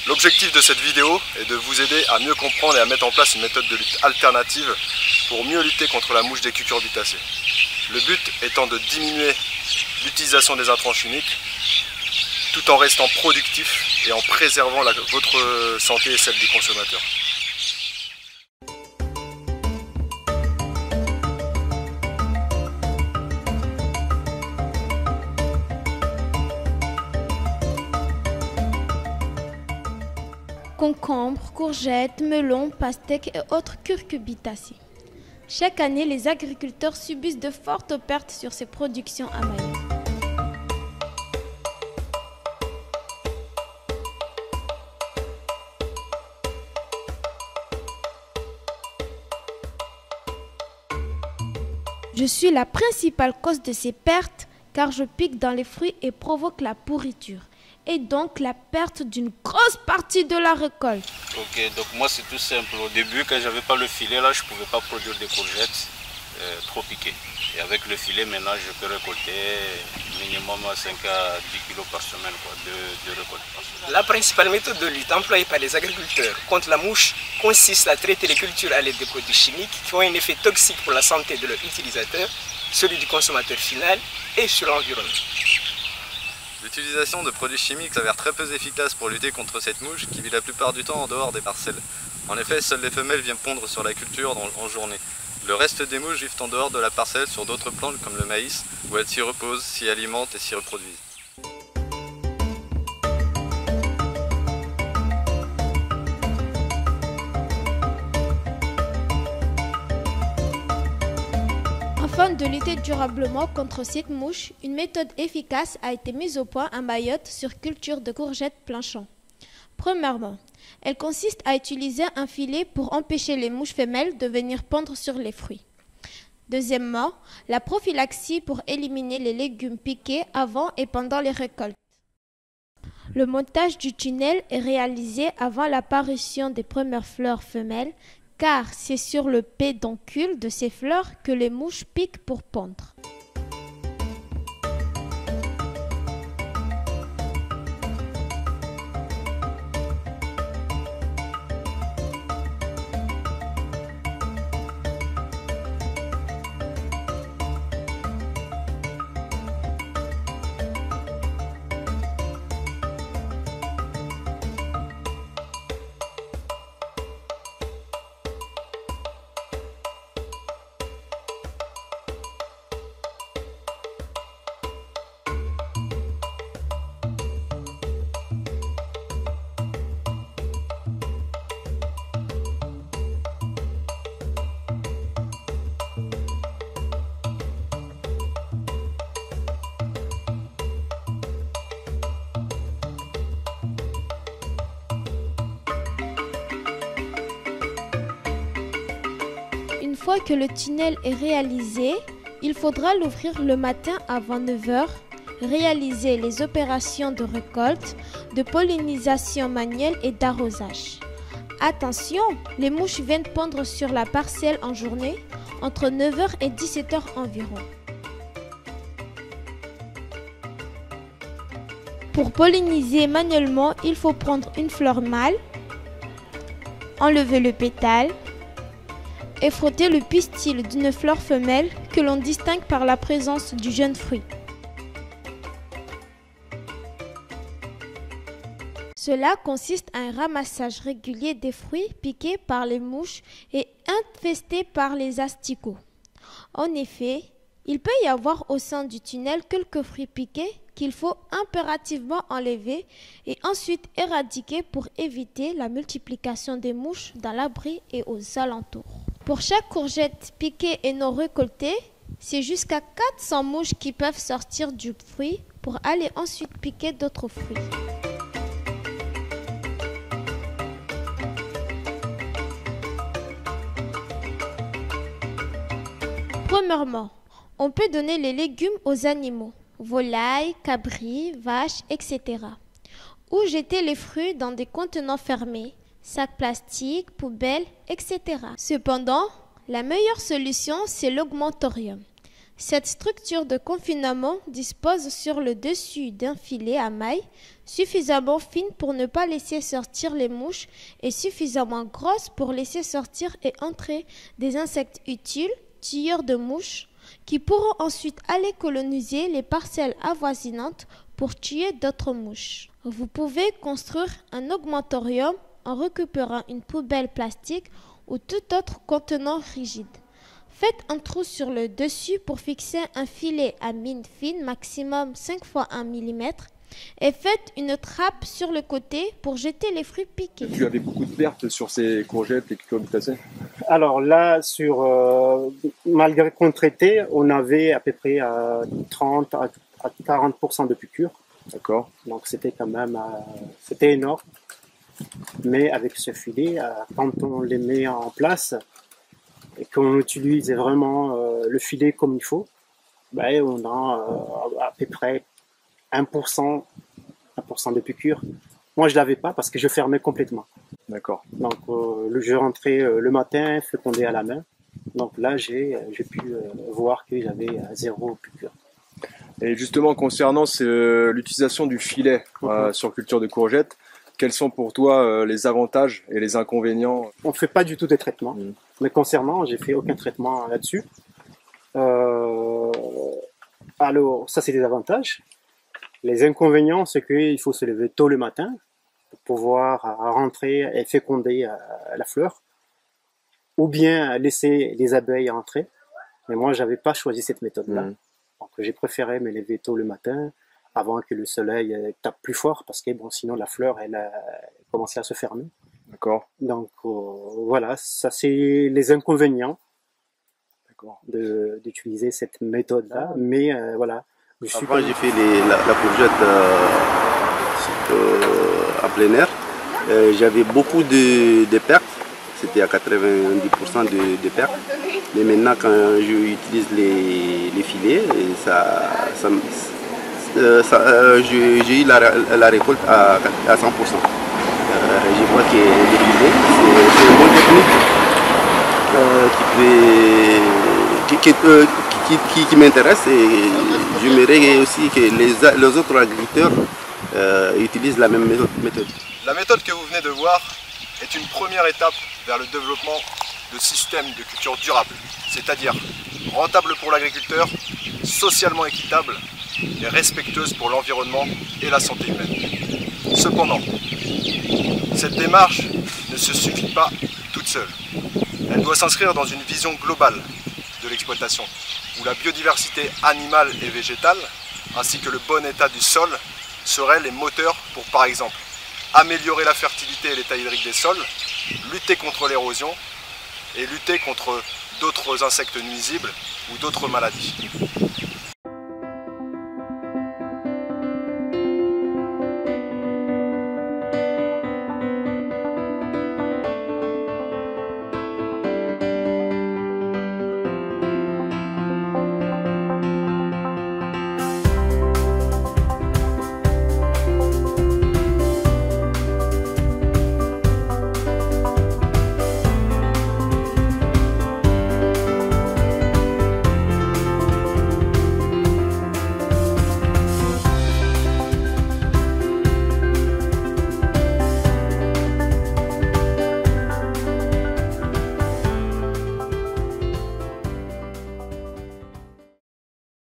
L'objectif de cette vidéo est de vous aider à mieux comprendre et à mettre en place une méthode de lutte alternative pour mieux lutter contre la mouche des cucurbitacées. Le but étant de diminuer l'utilisation des intrants chimiques tout en restant productif et en préservant votre santé et celle du consommateur. Concombres, courgettes, melons, pastèques et autres cucurbitacées. Chaque année, les agriculteurs subissent de fortes pertes sur ces productions à Mayotte. Je suis la principale cause de ces pertes car je pique dans les fruits et provoque la pourriture et donc la perte d'une grosse partie de la récolte. Ok, donc moi c'est tout simple. Au début, quand j'avais pas le filet, là, je pouvais pas produire des courgettes trop piquées. Et avec le filet, maintenant, je peux récolter minimum 5 à 10 kilos par semaine, de récolte par semaine. La principale méthode de lutte employée par les agriculteurs contre la mouche consiste à traiter les cultures à l'aide de produits chimiques qui ont un effet toxique pour la santé de leur utilisateur, celui du consommateur final et sur l'environnement. L'utilisation de produits chimiques s'avère très peu efficace pour lutter contre cette mouche qui vit la plupart du temps en dehors des parcelles. En effet, seules les femelles viennent pondre sur la culture en journée. Le reste des mouches vivent en dehors de la parcelle sur d'autres plantes comme le maïs, où elles s'y reposent, s'y alimentent et s'y reproduisent. Afin de lutter durablement contre cette mouche, une méthode efficace a été mise au point à Mayotte sur culture de courgettes plein-champ. Premièrement, elle consiste à utiliser un filet pour empêcher les mouches femelles de venir pondre sur les fruits. Deuxièmement, la prophylaxie pour éliminer les légumes piqués avant et pendant les récoltes. Le montage du tunnel est réalisé avant l'apparition des premières fleurs femelles, car c'est sur le pédoncule de ces fleurs que les mouches piquent pour pondre. Une fois que le tunnel est réalisé, il faudra l'ouvrir le matin avant 9 h, réaliser les opérations de récolte, de pollinisation manuelle et d'arrosage. Attention, les mouches viennent pondre sur la parcelle en journée entre 9 h et 17 h environ. Pour polliniser manuellement, il faut prendre une fleur mâle, enlever le pétale, et frotter le pistil d'une fleur femelle que l'on distingue par la présence du jeune fruit. Cela consiste à un ramassage régulier des fruits piqués par les mouches et infestés par les asticots. En effet, il peut y avoir au sein du tunnel quelques fruits piqués qu'il faut impérativement enlever et ensuite éradiquer pour éviter la multiplication des mouches dans l'abri et aux alentours. Pour chaque courgette piquée et non récoltée, c'est jusqu'à 400 mouches qui peuvent sortir du fruit pour aller ensuite piquer d'autres fruits. Premièrement, on peut donner les légumes aux animaux, volailles, cabris, vaches, etc. Ou jeter les fruits dans des contenants fermés, sacs plastiques, poubelles, etc. Cependant, la meilleure solution, c'est l'augmentorium. Cette structure de confinement dispose sur le dessus d'un filet à mailles suffisamment fine pour ne pas laisser sortir les mouches et suffisamment grosse pour laisser sortir et entrer des insectes utiles, tueurs de mouches, qui pourront ensuite aller coloniser les parcelles avoisinantes pour tuer d'autres mouches. Vous pouvez construire un augmentorium en récupérant une poubelle plastique ou tout autre contenant rigide. Faites un trou sur le dessus pour fixer un filet à mine fine maximum 5 x 1 mm et faites une trappe sur le côté pour jeter les fruits piqués. Tu avais beaucoup de pertes sur ces courgettes, les cucurbitacées? Alors là, malgré qu'on traitait, on avait à peu près 30 à 40% de piqûres. D'accord. Donc c'était quand même c'était énorme. Mais avec ce filet, quand on les met en place et qu'on utilise vraiment le filet comme il faut, ben, on a à peu près 1% de piqûres. Moi, je l'avais pas parce que je fermais complètement. D'accord. Donc, je rentrais le matin, fécondé à la main. Donc là, j'ai pu voir que j'avais 0 piqûre. Et justement, concernant l'utilisation du filet sur culture de courgettes, quels sont pour toi les avantages et les inconvénients? On ne fait pas du tout de traitement. Mais concernant, j'ai fait aucun traitement là-dessus. Alors, ça, c'est des avantages. Les inconvénients, c'est qu'il faut se lever tôt le matin pour pouvoir rentrer et féconder la fleur, ou bien laisser les abeilles entrer. Mais moi, j'avais pas choisi cette méthode-là. Donc, j'ai préféré me lever tôt le matin avant que le soleil tape plus fort, parce que bon, sinon la fleur, elle commençait à se fermer. D'accord. Donc, voilà, ça c'est les inconvénients d'utiliser cette méthode-là. Mais voilà. Avant, j'ai fait la courgette en plein air. J'avais beaucoup de pertes. C'était à 90% de pertes. Mais maintenant, quand j'utilise les filets, j'ai eu la récolte à 100%. Je vois que les filets, c'est une bonne technique qui m'intéresse, et j'aimerais aussi que les autres agriculteurs utilisent la même méthode. La méthode que vous venez de voir est une première étape vers le développement de systèmes de culture durables, c'est-à-dire rentables pour l'agriculteur, socialement équitables et respectueuses pour l'environnement et la santé humaine. Cependant, cette démarche ne se suffit pas toute seule. Elle doit s'inscrire dans une vision globale de l'exploitation, où la biodiversité animale et végétale, ainsi que le bon état du sol, seraient les moteurs pour, par exemple, améliorer la fertilité et l'état hydrique des sols, lutter contre l'érosion et lutter contre d'autres insectes nuisibles ou d'autres maladies.